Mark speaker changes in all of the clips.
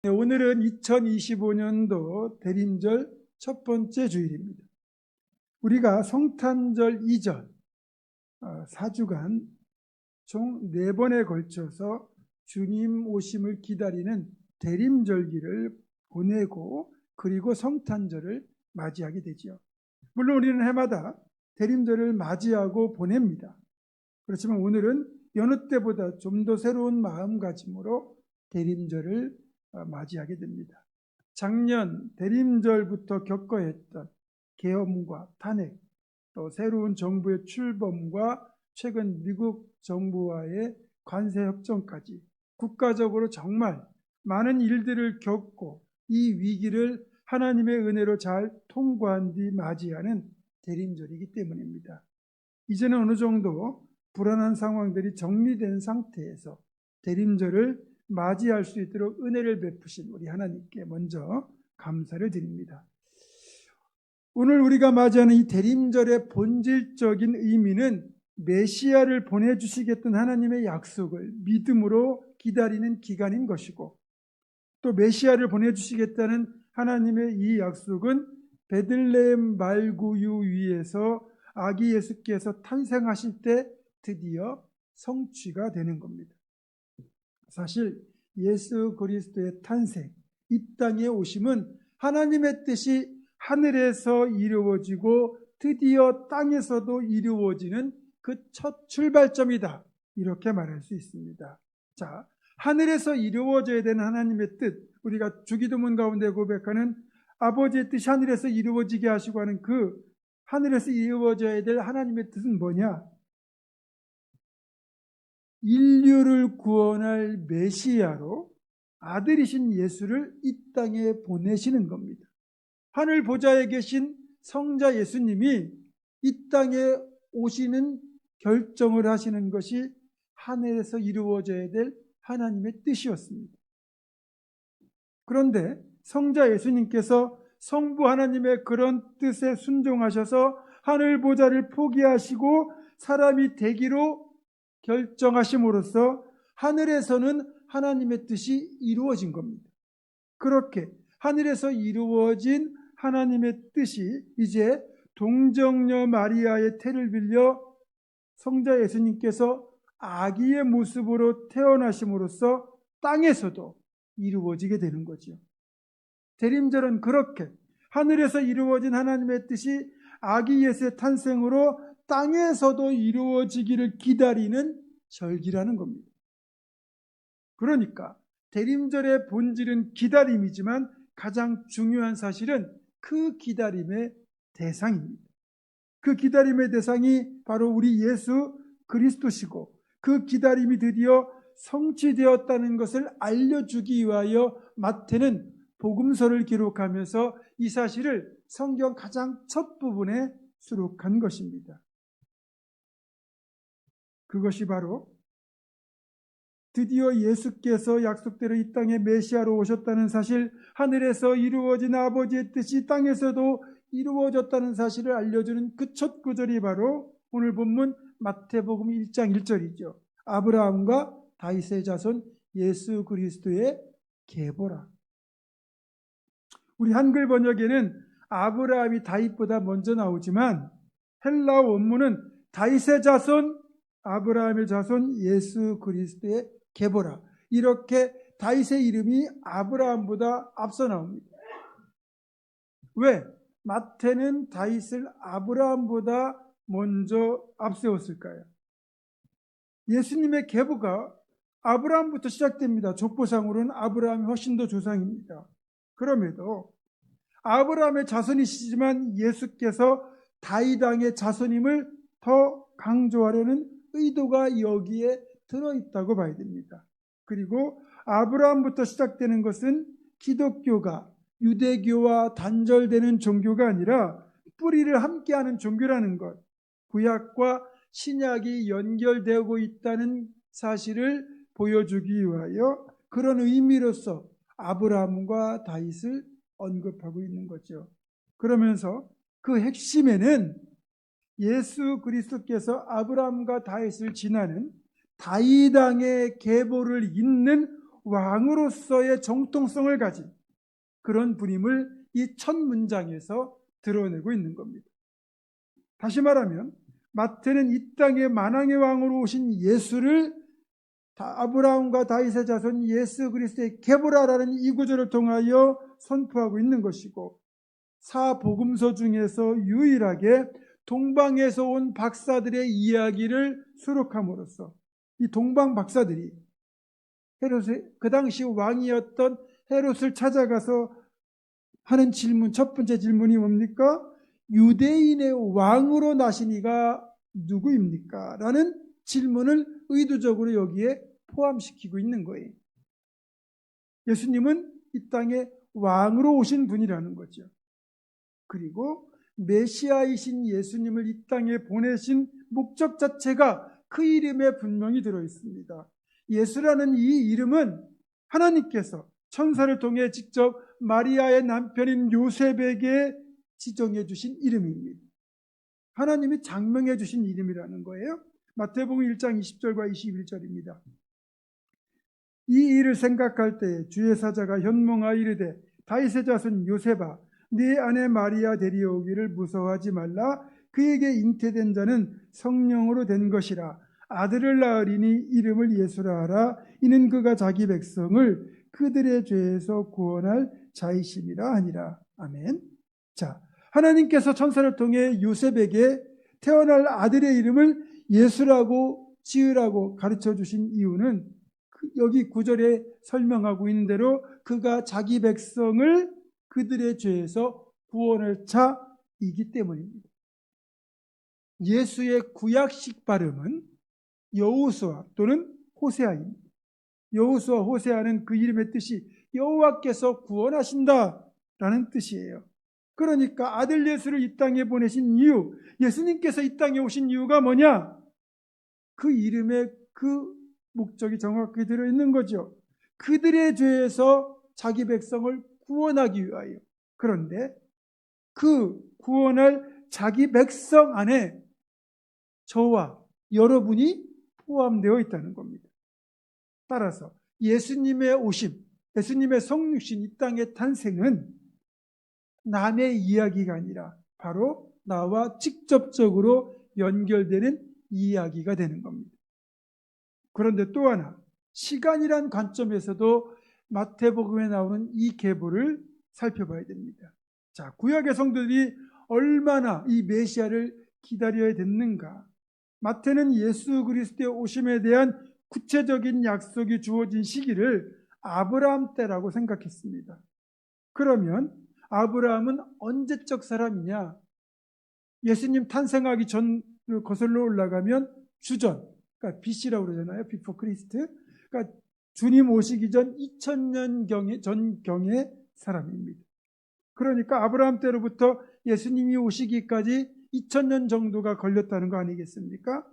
Speaker 1: 네, 오늘은 2025년도 대림절 첫 번째 주일입니다. 우리가 성탄절 이전 4주간 총 4번에 걸쳐서 주님 오심을 기다리는 대림절기를 보내고 그리고 성탄절을 맞이하게 되죠. 물론 우리는 해마다 대림절을 맞이하고 보냅니다. 그렇지만 오늘은 여느 때보다 좀 더 새로운 마음가짐으로 대림절을 맞이하게 됩니다. 작년 대림절부터 겪어야 했던 계엄과 탄핵, 또 새로운 정부의 출범과 최근 미국 정부와의 관세 협정까지 국가적으로 정말 많은 일들을 겪고 이 위기를 하나님의 은혜로 잘 통과한 뒤 맞이하는 대림절이기 때문입니다. 이제는 어느 정도 불안한 상황들이 정리된 상태에서 대림절을 맞이할 수 있도록 은혜를 베푸신 우리 하나님께 먼저 감사를 드립니다. 오늘 우리가 맞이하는 이 대림절의 본질적인 의미는 메시아를 보내주시겠다는 하나님의 약속을 믿음으로 기다리는 기간인 것이고, 또 메시아를 보내주시겠다는 하나님의 이 약속은 베들레헴 말구유 위에서 아기 예수께서 탄생하실 때 드디어 성취가 되는 겁니다. 사실 예수 그리스도의 탄생, 이 땅에 오심은 하나님의 뜻이 하늘에서 이루어지고 드디어 땅에서도 이루어지는 그 첫 출발점이다, 이렇게 말할 수 있습니다. 자, 하늘에서 이루어져야 되는 하나님의 뜻, 우리가 주기도문 가운데 고백하는 아버지의 뜻이 하늘에서 이루어지게 하시고 하는 그 하늘에서 이루어져야 될 하나님의 뜻은 뭐냐? 인류를 구원할 메시아로 아들이신 예수를 이 땅에 보내시는 겁니다. 하늘 보좌에 계신 성자 예수님이 이 땅에 오시는 결정을 하시는 것이 하늘에서 이루어져야 될 하나님의 뜻이었습니다. 그런데 성자 예수님께서 성부 하나님의 그런 뜻에 순종하셔서 하늘 보좌를 포기하시고 사람이 되기로 결정하심으로써 하늘에서는 하나님의 뜻이 이루어진 겁니다. 그렇게 하늘에서 이루어진 하나님의 뜻이 이제 동정녀 마리아의 태를 빌려 성자 예수님께서 아기의 모습으로 태어나심으로써 땅에서도 이루어지게 되는 거죠. 대림절은 그렇게 하늘에서 이루어진 하나님의 뜻이 아기 예수의 탄생으로 땅에서도 이루어지기를 기다리는 절기라는 겁니다. 그러니까 대림절의 본질은 기다림이지만 가장 중요한 사실은 그 기다림의 대상입니다. 그 기다림의 대상이 바로 우리 예수 그리스도시고, 그 기다림이 드디어 성취되었다는 것을 알려주기 위하여 마태는 복음서를 기록하면서 이 사실을 성경 가장 첫 부분에 수록한 것입니다. 그것이 바로 드디어 예수께서 약속대로 이 땅에 메시아로 오셨다는 사실, 하늘에서 이루어진 아버지의 뜻이 땅에서도 이루어졌다는 사실을 알려주는 그 첫 구절이 바로 오늘 본문 마태복음 1장 1절이죠. 아브라함과 다윗의 자손 예수 그리스도의 계보라. 우리 한글 번역에는 아브라함이 다윗보다 먼저 나오지만 헬라 원문은 다윗의 자손, 아브라함의 자손 예수 그리스도의 계보라, 이렇게 다윗의 이름이 아브라함보다 앞서 나옵니다. 왜? 마태는 다윗을 아브라함보다 먼저 앞세웠을까요? 예수님의 계보가 아브라함부터 시작됩니다. 족보상으로는 아브라함이 훨씬 더 조상입니다. 그럼에도 아브라함의 자손이시지만 예수께서 다윗 왕의 자손임을 더 강조하려는 의도가 여기에 들어있다고 봐야 됩니다. 그리고 아브라함부터 시작되는 것은 기독교가 유대교와 단절되는 종교가 아니라 뿌리를 함께하는 종교라는 것, 구약과 신약이 연결되고 있다는 사실을 보여주기 위하여 그런 의미로서 아브라함과 다윗을 언급하고 있는 거죠. 그러면서 그 핵심에는 예수 그리스도께서 아브라함과 다윗을 지나는 다윗 왕의 계보를 잇는 왕으로서의 정통성을 가진 그런 분임을 이 첫 문장에서 드러내고 있는 겁니다. 다시 말하면 마태는 이 땅의 만왕의 왕으로 오신 예수를 아브라함과 다윗의 자손 예수 그리스도의 계보라라는 이 구절을 통하여 선포하고 있는 것이고, 사복음서 중에서 유일하게 동방에서 온 박사들의 이야기를 수록함으로써 이 동방 박사들이 그 당시 왕이었던 헤롯을 찾아가서 하는 질문, 첫 번째 질문이 뭡니까? 유대인의 왕으로 나신 이가 누구입니까? 라는 질문을 의도적으로 여기에 포함시키고 있는 거예요. 예수님은 이 땅에 왕으로 오신 분이라는 거죠. 그리고 메시아이신 예수님을 이 땅에 보내신 목적 자체가 그 이름에 분명히 들어있습니다. 예수라는 이 이름은 하나님께서 천사를 통해 직접 마리아의 남편인 요셉에게 지정해 주신 이름입니다. 하나님이 장명해 주신 이름이라는 거예요. 마태복음 1장 20절과 21절입니다. 이 일을 생각할 때 주의 사자가 현몽하여 이르되 다윗의 자손 요셉아 네 아내 마리아 데려오기를 무서워하지 말라. 그에게 잉태된 자는 성령으로 된 것이라. 아들을 낳으리니 이름을 예수라 하라. 이는 그가 자기 백성을 그들의 죄에서 구원할 자이심이라 하니라. 아멘. 자, 하나님께서 천사를 통해 요셉에게 태어날 아들의 이름을 예수라고 지으라고 가르쳐 주신 이유는 여기 9절에 설명하고 있는 대로 그가 자기 백성을 그들의 죄에서 구원할 자이기 때문입니다. 예수의 구약식 발음은 여호수아 또는 호세아입니다. 여호수아 호세아는 그 이름의 뜻이 여호와께서 구원하신다라는 뜻이에요. 그러니까 아들 예수를 이 땅에 보내신 이유, 예수님께서 이 땅에 오신 이유가 뭐냐? 그 이름에 그 목적이 정확히 들어있는 거죠. 그들의 죄에서 자기 백성을 구원하기 위하여. 그런데 그 구원할 자기 백성 안에 저와 여러분이 포함되어 있다는 겁니다. 따라서 예수님의 오심, 예수님의 성육신 이 땅의 탄생은 남의 이야기가 아니라 바로 나와 직접적으로 연결되는 이야기가 되는 겁니다. 그런데 또 하나, 시간이란 관점에서도 마태복음에 나오는 이 계보를 살펴봐야 됩니다. 자, 구약의 성도들이 얼마나 이 메시아를 기다려야 됐는가? 마태는 예수 그리스도의 오심에 대한 구체적인 약속이 주어진 시기를 아브라함 때라고 생각했습니다. 그러면 아브라함은 언제적 사람이냐? 예수님 탄생하기 전으로 거슬러 올라가면 주전, 그러니까 BC라고 그러잖아요. 비포 크리스트. 그러니까 주님 오시기 전 2000년 전경의 사람입니다. 그러니까 아브라함 때로부터 예수님이 오시기까지 2000년 정도가 걸렸다는 거 아니겠습니까?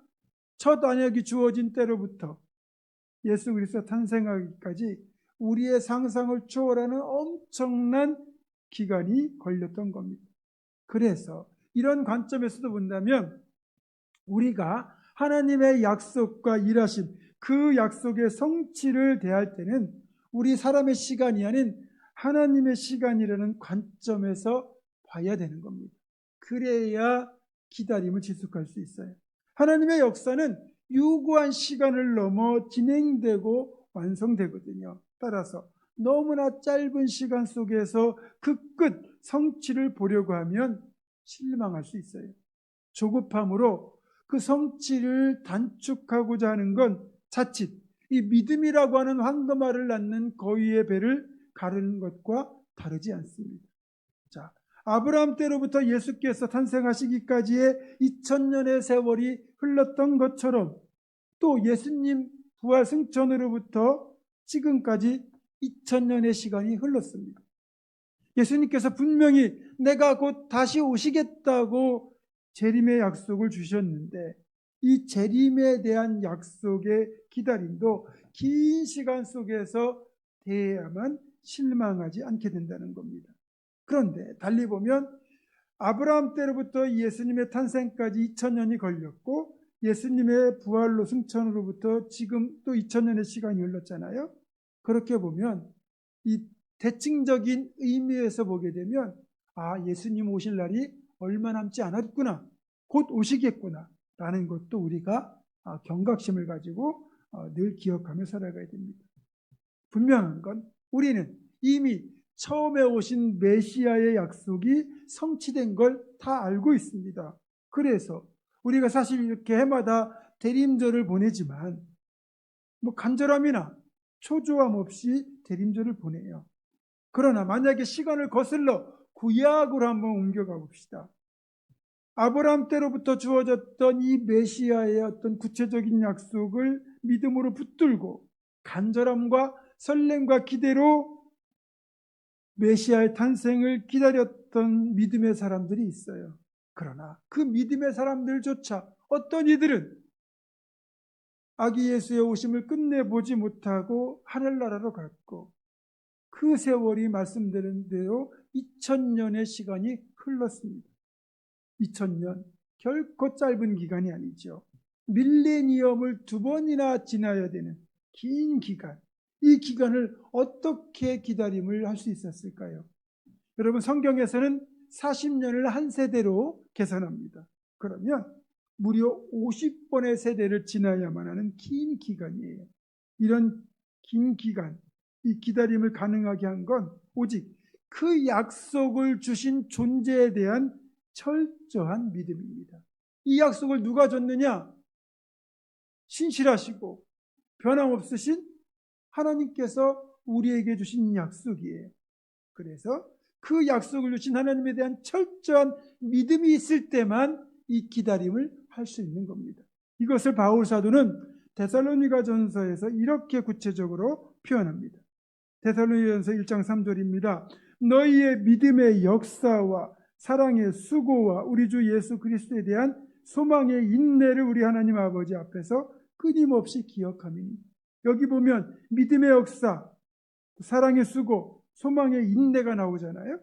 Speaker 1: 첫 언약이 주어진 때로부터 예수 그리스도 탄생하기까지 우리의 상상을 초월하는 엄청난 기간이 걸렸던 겁니다. 그래서 이런 관점에서도 본다면 우리가 하나님의 약속과 일하심, 그 약속의 성취를 대할 때는 우리 사람의 시간이 아닌 하나님의 시간이라는 관점에서 봐야 되는 겁니다. 그래야 기다림을 지속할 수 있어요. 하나님의 역사는 유구한 시간을 넘어 진행되고 완성되거든요. 따라서 너무나 짧은 시간 속에서 그 끝, 성취를 보려고 하면 실망할 수 있어요. 조급함으로 그 성취를 단축하고자 하는 건 자칫 이 믿음이라고 하는 황금알을 낳는 거위의 배를 가르는 것과 다르지 않습니다. 자, 아브라함 때로부터 예수께서 탄생하시기까지의 2000년의 세월이 흘렀던 것처럼 또 예수님 부활 승천으로부터 지금까지 2000년의 시간이 흘렀습니다. 예수님께서 분명히 내가 곧 다시 오시겠다고 재림의 약속을 주셨는데 이 재림에 대한 약속의 기다림도 긴 시간 속에서 대해야만 실망하지 않게 된다는 겁니다. 그런데 달리 보면 아브라함 때로부터 예수님의 탄생까지 2000년이 걸렸고 예수님의 부활로 승천으로부터 지금 또 2000년의 시간이 흘렀잖아요. 그렇게 보면 이 대칭적인 의미에서 보게 되면 예수님 오실 날이 얼마 남지 않았구나, 곧 오시겠구나 라는 것도 우리가 경각심을 가지고 늘 기억하며 살아가야 됩니다. 분명한 건 우리는 이미 처음에 오신 메시아의 약속이 성취된 걸 다 알고 있습니다. 그래서 우리가 사실 이렇게 해마다 대림절을 보내지만 간절함이나 초조함 없이 대림절을 보내요. 그러나 만약에 시간을 거슬러 구약으로 한번 옮겨가 봅시다. 아브라함 때로부터 주어졌던 이 메시아의 어떤 구체적인 약속을 믿음으로 붙들고 간절함과 설렘과 기대로 메시아의 탄생을 기다렸던 믿음의 사람들이 있어요. 그러나 그 믿음의 사람들조차 어떤 이들은 아기 예수의 오심을 끝내보지 못하고 하늘나라로 갔고, 그 세월이 말씀드린 대로 2000년의 시간이 흘렀습니다. 2000년, 결코 짧은 기간이 아니죠. 밀레니엄을 2번이나 지나야 되는 긴 기간, 이 기간을 어떻게 기다림을 할 수 있었을까요? 여러분, 성경에서는 40년을 한 세대로 계산합니다. 그러면 무려 50번의 세대를 지나야만 하는 긴 기간이에요. 이런 긴 기간, 이 기다림을 가능하게 한 건 오직 그 약속을 주신 존재에 대한 철저한 믿음입니다. 이 약속을 누가 줬느냐? 신실하시고 변함없으신 하나님께서 우리에게 주신 약속이에요. 그래서 그 약속을 주신 하나님에 대한 철저한 믿음이 있을 때만 이 기다림을 할 수 있는 겁니다. 이것을 바울 사도는 데살로니가 전서에서 이렇게 구체적으로 표현합니다. 데살로니가전서 1장 3절입니다. 너희의 믿음의 역사와 사랑의 수고와 우리 주 예수 그리스도에 대한 소망의 인내를 우리 하나님 아버지 앞에서 끊임없이 기억하미니. 여기 보면 믿음의 역사, 사랑의 수고, 소망의 인내가 나오잖아요.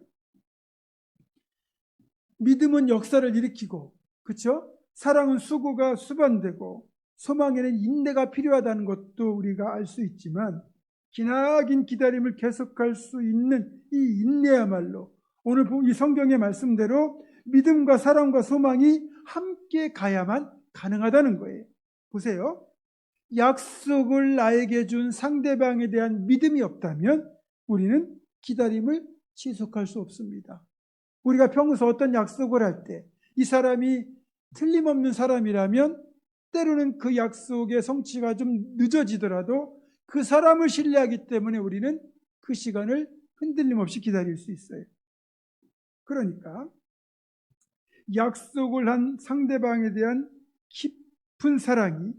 Speaker 1: 믿음은 역사를 일으키고, 그렇죠? 사랑은 수고가 수반되고, 소망에는 인내가 필요하다는 것도 우리가 알 수 있지만, 기나긴 기다림을 계속할 수 있는 이 인내야말로 오늘 이 성경의 말씀대로 믿음과 사랑과 소망이 함께 가야만 가능하다는 거예요. 보세요. 약속을 나에게 준 상대방에 대한 믿음이 없다면 우리는 기다림을 지속할 수 없습니다. 우리가 평소 어떤 약속을 할 때 이 사람이 틀림없는 사람이라면 때로는 그 약속의 성취가 좀 늦어지더라도 그 사람을 신뢰하기 때문에 우리는 그 시간을 흔들림 없이 기다릴 수 있어요. 그러니까 약속을 한 상대방에 대한 깊은 사랑이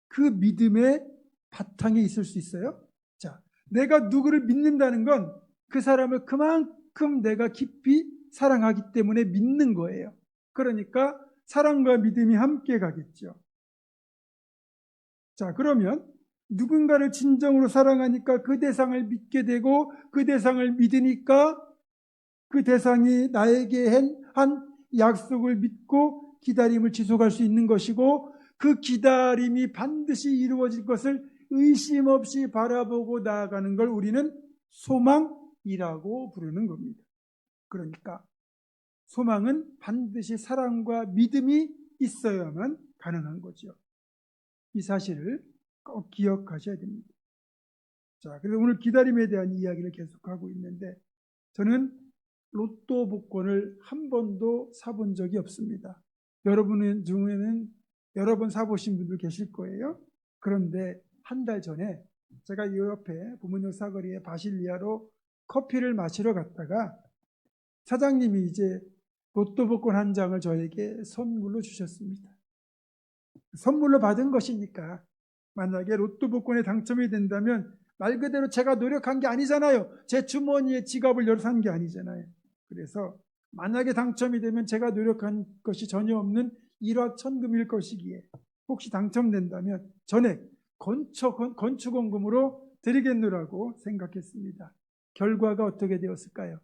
Speaker 1: 그 믿음의 바탕에 있을 수 있어요. 자, 내가 누구를 믿는다는 건 그 사람을 그만큼 내가 깊이 사랑하기 때문에 믿는 거예요. 그러니까 사랑과 믿음이 함께 가겠죠. 자, 그러면 누군가를 진정으로 사랑하니까 그 대상을 믿게 되고 그 대상을 믿으니까 그 대상이 나에게 한 약속을 믿고 기다림을 지속할 수 있는 것이고, 그 기다림이 반드시 이루어질 것을 의심 없이 바라보고 나아가는 걸 우리는 소망이라고 부르는 겁니다. 그러니까 소망은 반드시 사랑과 믿음이 있어야만 가능한 거죠. 이 사실을 꼭 기억하셔야 됩니다. 자, 그래서 오늘 기다림에 대한 이야기를 계속하고 있는데, 저는 로또 복권을 한 번도 사본 적이 없습니다. 여러분 중에는 여러 번 사보신 분들 계실 거예요. 그런데 한 달 전에 제가 이 옆에 부모님 사거리에 바실리아로 커피를 마시러 갔다가 사장님이 이제 로또 복권 한 장을 저에게 선물로 주셨습니다. 선물로 받은 것이니까 만약에 로또 복권에 당첨이 된다면 말 그대로 제가 노력한 게 아니잖아요. 제 주머니에 지갑을 열어서 한 게 아니잖아요. 그래서 만약에 당첨이 되면 제가 노력한 것이 전혀 없는 일확천금일 것이기에 혹시 당첨된다면 전액 건축원금으로 드리겠노라고 생각했습니다. 결과가 어떻게 되었을까요?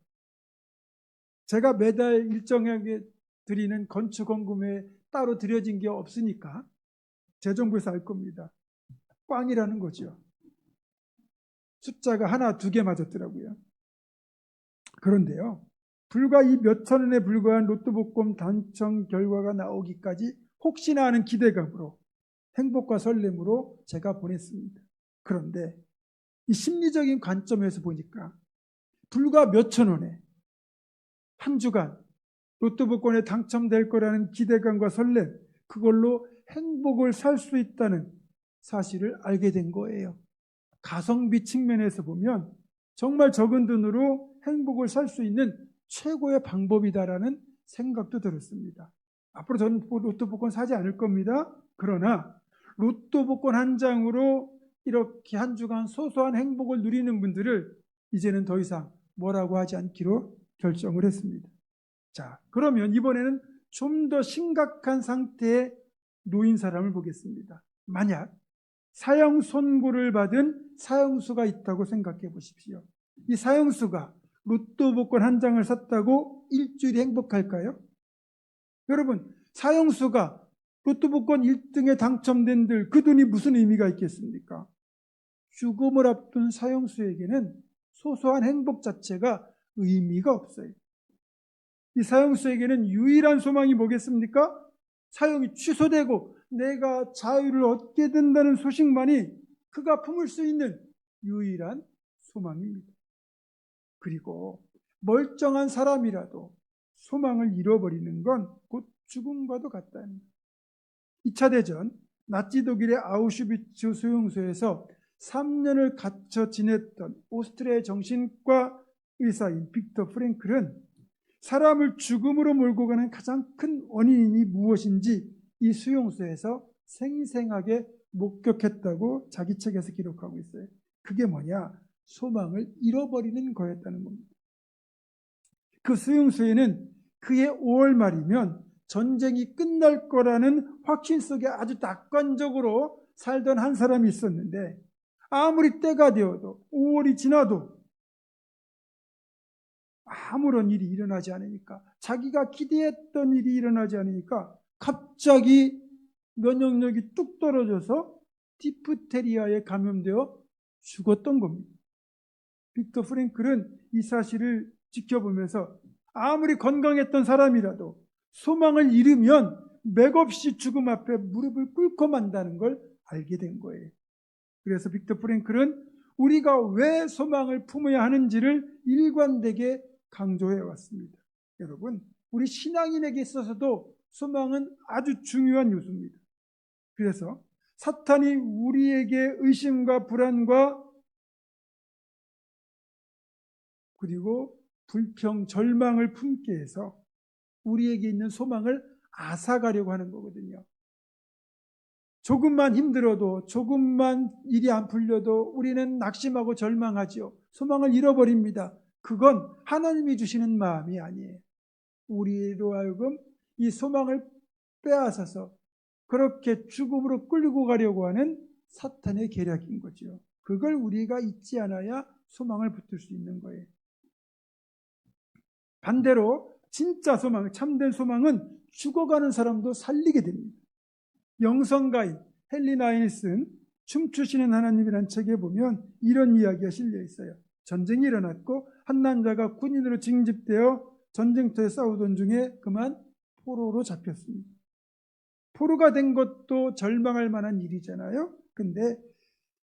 Speaker 1: 제가 매달 일정하게 드리는 건축원금에 따로 드려진 게 없으니까 재정부에서 알 겁니다. 꽝이라는 거죠. 숫자가 하나, 두 개 맞았더라고요. 그런데요, 불과 이 몇천 원에 불과한 로또 복권 당첨 결과가 나오기까지 혹시나 하는 기대감으로, 행복과 설렘으로 제가 보냈습니다. 그런데 이 심리적인 관점에서 보니까 불과 몇천 원에 한 주간 로또 복권에 당첨될 거라는 기대감과 설렘, 그걸로 행복을 살 수 있다는 사실을 알게 된 거예요. 가성비 측면에서 보면 정말 적은 돈으로 행복을 살 수 있는 최고의 방법이다라는 생각도 들었습니다. 앞으로 저는 로또 복권 사지 않을 겁니다. 그러나 로또 복권 한 장으로 이렇게 한 주간 소소한 행복을 누리는 분들을 이제는 더 이상 뭐라고 하지 않기로 결정을 했습니다. 자, 그러면 이번에는 좀 더 심각한 상태의 노인 사람을 보겠습니다. 만약 사형 선고를 받은 사형수가 있다고 생각해 보십시오. 이 사형수가 로또 복권 한 장을 샀다고 일주일이 행복할까요? 여러분, 사형수가 로또 복권 1등에 당첨된들 그 돈이 무슨 의미가 있겠습니까? 죽음을 앞둔 사형수에게는 소소한 행복 자체가 의미가 없어요. 이 사형수에게는 유일한 소망이 뭐겠습니까? 사형이 취소되고 내가 자유를 얻게 된다는 소식만이 그가 품을 수 있는 유일한 소망입니다. 그리고 멀쩡한 사람이라도 소망을 잃어버리는 건 곧 죽음과도 같다는 2차 대전 나치 독일의 아우슈비츠 수용소에서 3년을 갇혀 지냈던 오스트리아의 정신과 의사인 빅터 프랭클은 사람을 죽음으로 몰고 가는 가장 큰 원인이 무엇인지 이 수용소에서 생생하게 목격했다고 자기 책에서 기록하고 있어요. 그게 뭐냐? 소망을 잃어버리는 거였다는 겁니다. 그 수용소에는 그해 5월 말이면 전쟁이 끝날 거라는 확신 속에 아주 낙관적으로 살던 한 사람이 있었는데 아무리 때가 되어도 5월이 지나도 아무런 일이 일어나지 않으니까, 자기가 기대했던 일이 일어나지 않으니까 갑자기 면역력이 뚝 떨어져서 디프테리아에 감염되어 죽었던 겁니다. 빅터 프랭클은 이 사실을 지켜보면서 아무리 건강했던 사람이라도 소망을 잃으면 맥없이 죽음 앞에 무릎을 꿇고 만다는 걸 알게 된 거예요. 그래서 빅터 프랭클은 우리가 왜 소망을 품어야 하는지를 일관되게 강조해 왔습니다. 여러분, 우리 신앙인에게 있어서도 소망은 아주 중요한 요소입니다. 그래서 사탄이 우리에게 의심과 불안과 그리고 불평, 절망을 품게 해서 우리에게 있는 소망을 앗아가려고 하는 거거든요. 조금만 힘들어도, 조금만 일이 안 풀려도 우리는 낙심하고 절망하지요. 소망을 잃어버립니다. 그건 하나님이 주시는 마음이 아니에요. 우리로 하여금 이 소망을 빼앗아서 그렇게 죽음으로 끌고 가려고 하는 사탄의 계략인 거죠. 그걸 우리가 잊지 않아야 소망을 붙들 수 있는 거예요. 반대로 진짜 소망, 참된 소망은 죽어가는 사람도 살리게 됩니다. 영성가인 헨리 나인슨 춤추시는 하나님이라는 책에 보면 이런 이야기가 실려 있어요. 전쟁이 일어났고 한 남자가 군인으로 징집되어 전쟁터에 싸우던 중에 그만 포로로 잡혔습니다. 포로가 된 것도 절망할 만한 일이잖아요. 근데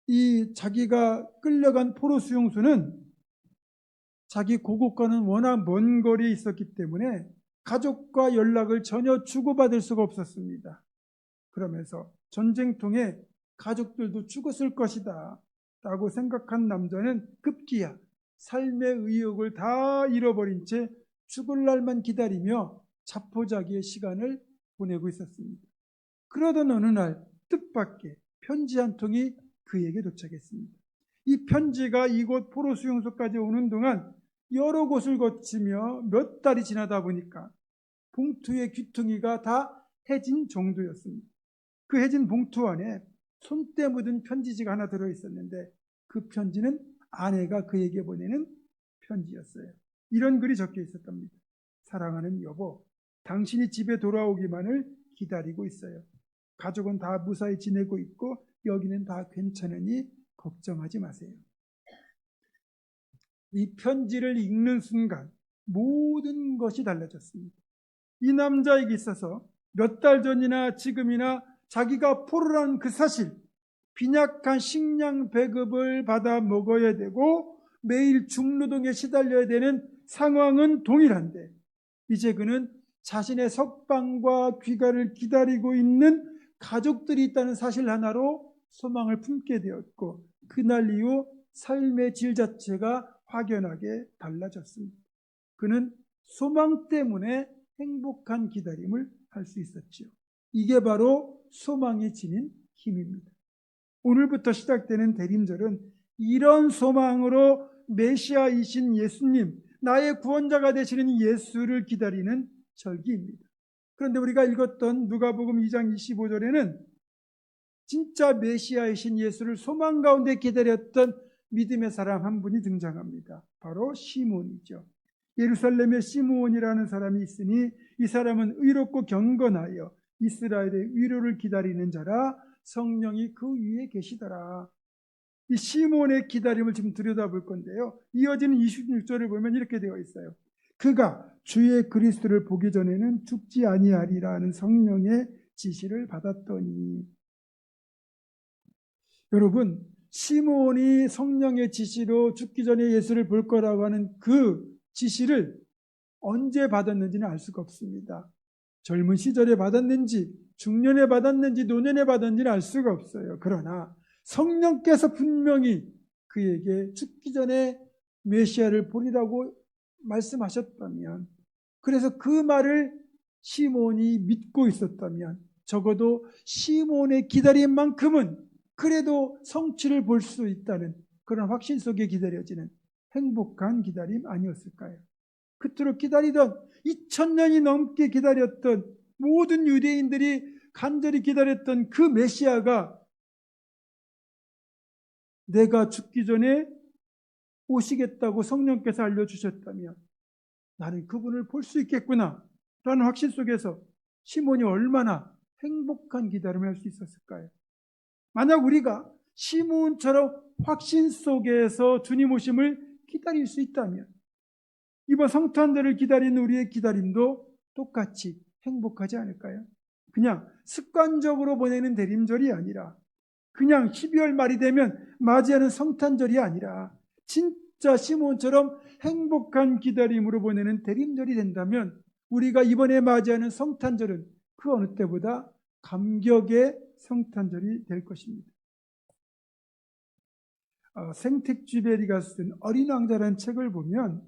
Speaker 1: 이 자기가 끌려간 포로 수용소는 자기 고국과는 워낙 먼 거리에 있었기 때문에 가족과 연락을 전혀 주고받을 수가 없었습니다. 그러면서 전쟁통에 가족들도 죽었을 것이다 라고 생각한 남자는 급기야 삶의 의욕을 다 잃어버린 채 죽을 날만 기다리며 자포자기의 시간을 보내고 있었습니다. 그러던 어느 날 뜻밖의 편지 한 통이 그에게 도착했습니다. 이 편지가 이곳 포로 수용소까지 오는 동안 여러 곳을 거치며 몇 달이 지나다 보니까 봉투의 귀퉁이가 다 해진 정도였습니다. 그 해진 봉투 안에 손때 묻은 편지지가 하나 들어있었는데 그 편지는 아내가 그에게 보내는 편지였어요. 이런 글이 적혀 있었답니다. 사랑하는 여보, 당신이 집에 돌아오기만을 기다리고 있어요. 가족은 다 무사히 지내고 있고 여기는 다 괜찮으니 걱정하지 마세요. 이 편지를 읽는 순간 모든 것이 달라졌습니다. 이 남자에게 있어서 몇 달 전이나 지금이나 자기가 포로란 그 사실, 빈약한 식량 배급을 받아 먹어야 되고 매일 중노동에 시달려야 되는 상황은 동일한데, 이제 그는 자신의 석방과 귀가를 기다리고 있는 가족들이 있다는 사실 하나로 소망을 품게 되었고, 그날 이후 삶의 질 자체가 확연하게 달라졌습니다. 그는 소망 때문에 행복한 기다림을 할 수 있었지요. 이게 바로 소망이 지닌 힘입니다. 오늘부터 시작되는 대림절은 이런 소망으로 메시아이신 예수님, 나의 구원자가 되시는 예수를 기다리는 절기입니다. 그런데 우리가 읽었던 누가복음 2장 25절에는 진짜 메시아이신 예수를 소망 가운데 기다렸던 믿음의 사람 한 분이 등장합니다. 바로 시몬이죠. 예루살렘에 시므온이라는 사람이 있으니 이 사람은 의롭고 경건하여 이스라엘의 위로를 기다리는 자라, 성령이 그 위에 계시더라. 이 시몬의 기다림을 지금 들여다볼 건데요. 이어지는 26절을 보면 이렇게 되어 있어요. 그가 주의 그리스도를 보기 전에는 죽지 아니하리라는 성령의 지시를 받았더니. 여러분, 시몬이 성령의 지시로 죽기 전에 예수를 볼 거라고 하는 그 지시를 언제 받았는지는 알 수가 없습니다. 젊은 시절에 받았는지, 중년에 받았는지, 노년에 받았는지는 알 수가 없어요. 그러나 성령께서 분명히 그에게 죽기 전에 메시아를 보리라고 말씀하셨다면, 그래서 그 말을 시몬이 믿고 있었다면, 적어도 시몬의 기다림만큼은 그래도 성취를 볼 수 있다는 그런 확신 속에 기다려지는 행복한 기다림 아니었을까요? 그토록 기다리던 2000년이 넘게 기다렸던 모든 유대인들이 간절히 기다렸던 그 메시아가 내가 죽기 전에 오시겠다고 성령께서 알려주셨다면 나는 그분을 볼 수 있겠구나 라는 확신 속에서 시몬이 얼마나 행복한 기다림을 할 수 있었을까요? 만약 우리가 시몬처럼 확신 속에서 주님 오심을 기다릴 수 있다면 이번 성탄절을 기다리는 우리의 기다림도 똑같이 행복하지 않을까요? 그냥 습관적으로 보내는 대림절이 아니라, 그냥 12월 말이 되면 맞이하는 성탄절이 아니라 진짜 시몬처럼 행복한 기다림으로 보내는 대림절이 된다면 우리가 이번에 맞이하는 성탄절은 그 어느 때보다 감격의 성탄절이 될 것입니다. 생텍쥐베리가 쓴 어린 왕자라는 책을 보면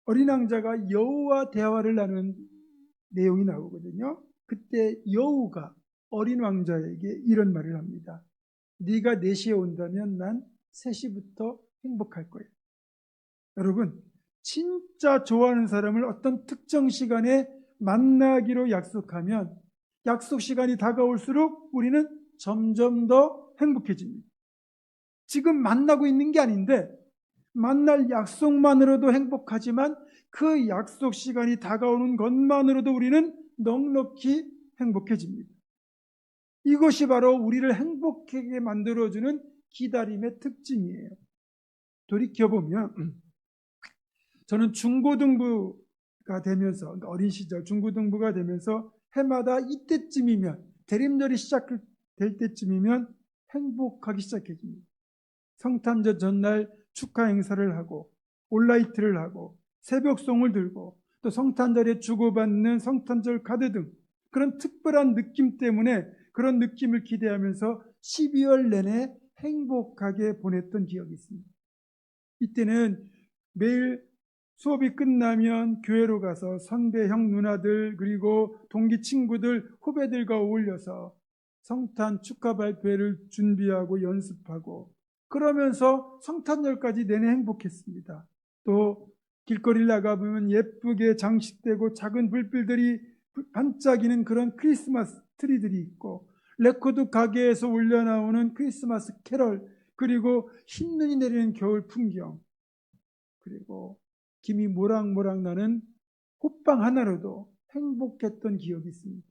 Speaker 1: 어린 왕자가 여우와 대화를 나누는 내용이 나오거든요. 그때 여우가 어린 왕자에게 이런 말을 합니다. 네가 4시에 온다면 난 3시부터 행복할 거야. 여러분, 진짜 좋아하는 사람을 어떤 특정 시간에 만나기로 약속하면 약속 시간이 다가올수록 우리는 점점 더 행복해집니다. 지금 만나고 있는 게 아닌데 만날 약속만으로도 행복하지만 그 약속 시간이 다가오는 것만으로도 우리는 넉넉히 행복해집니다. 이것이 바로 우리를 행복하게 만들어주는 기다림의 특징이에요. 돌이켜보면 저는 중고등부가 되면서, 그러니까 어린 시절 중고등부가 되면서 해마다 이때쯤이면, 대림절이 시작될 때쯤이면 행복하기 시작해집니다. 성탄절 전날 축하 행사를 하고 올라이트를 하고 새벽송을 들고 또 성탄절에 주고받는 성탄절 카드 등 그런 특별한 느낌 때문에 그런 느낌을 기대하면서 12월 내내 행복하게 보냈던 기억이 있습니다. 이때는 매일 수업이 끝나면 교회로 가서 선배 형 누나들 그리고 동기 친구들 후배들과 어울려서 성탄 축하 발표회를 준비하고 연습하고 그러면서 성탄절까지 내내 행복했습니다. 또 길거리를 나가보면 예쁘게 장식되고 작은 불빛들이 반짝이는 그런 크리스마스 트리들이 있고 레코드 가게에서 울려나오는 크리스마스 캐럴, 그리고 흰눈이 내리는 겨울 풍경, 그리고 김이 모락모락 나는 호빵 하나로도 행복했던 기억이 있습니다.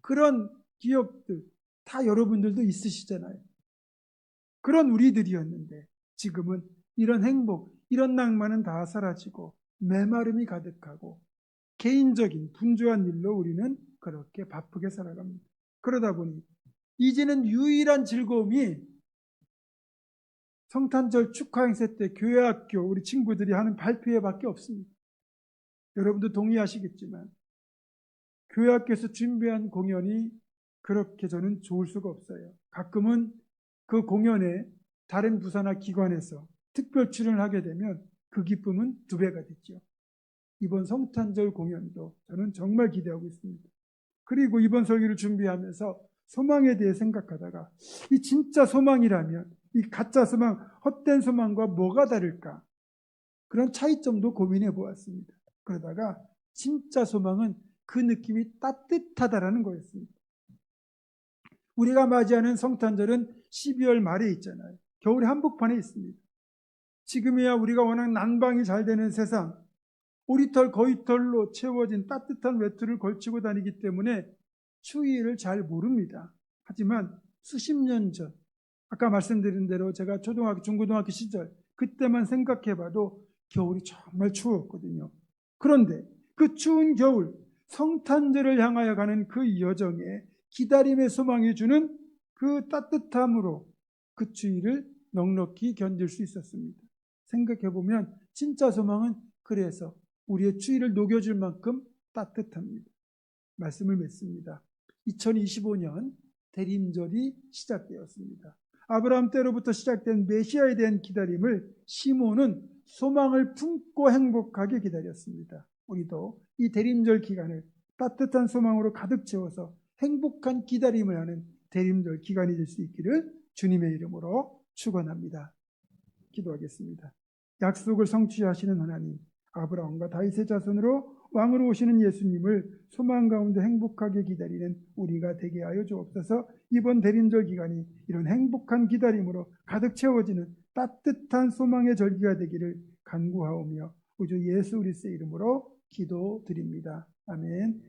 Speaker 1: 그런 기억들 다 여러분들도 있으시잖아요. 그런 우리들이었는데 지금은 이런 행복, 이런 낭만은 다 사라지고 메마름이 가득하고 개인적인 분주한 일로 우리는 그렇게 바쁘게 살아갑니다. 그러다 보니 이제는 유일한 즐거움이 성탄절 축하 행사 때 교회 학교 우리 친구들이 하는 발표회밖에 없습니다. 여러분도 동의하시겠지만 교회 학교에서 준비한 공연이 그렇게 저는 좋을 수가 없어요. 가끔은 그 공연에 다른 부서나 기관에서 특별 출연을 하게 되면 그 기쁨은 2배가 됐죠. 이번 성탄절 공연도 저는 정말 기대하고 있습니다. 그리고 이번 설교를 준비하면서 소망에 대해 생각하다가 이 진짜 소망이라면 이 가짜 소망, 헛된 소망과 뭐가 다를까? 그런 차이점도 고민해 보았습니다. 그러다가 진짜 소망은 그 느낌이 따뜻하다라는 거였습니다. 우리가 맞이하는 성탄절은 12월 말에 있잖아요. 겨울의 한복판에 있습니다. 지금이야 우리가 워낙 난방이 잘 되는 세상, 오리털 거위털로 채워진 따뜻한 외투를 걸치고 다니기 때문에 추위를 잘 모릅니다. 하지만 수십 년 전, 아까 말씀드린 대로 제가 초등학교, 중고등학교 시절 그때만 생각해봐도 겨울이 정말 추웠거든요. 그런데 그 추운 겨울, 성탄절을 향하여 가는 그 여정에 기다림의 소망이 주는 그 따뜻함으로 그 추위를 넉넉히 견딜 수 있었습니다. 생각해보면 진짜 소망은 그래서 우리의 추위를 녹여줄 만큼 따뜻합니다. 말씀을 맺습니다. 2025년 대림절이 시작되었습니다. 아브라함 때로부터 시작된 메시아에 대한 기다림을 시몬은 소망을 품고 행복하게 기다렸습니다. 우리도 이 대림절 기간을 따뜻한 소망으로 가득 채워서 행복한 기다림을 하는 대림절 기간이 될 수 있기를 주님의 이름으로 축원합니다. 기도하겠습니다. 약속을 성취하시는 하나님, 아브라함과 다윗의 자손으로 왕으로 오시는 예수님을 소망 가운데 행복하게 기다리는 우리가 되게 하여 주옵소서. 이번 대림절 기간이 이런 행복한 기다림으로 가득 채워지는 따뜻한 소망의 절기가 되기를 간구하오며 우주 예수 그리스도의 이름으로 기도드립니다. 아멘.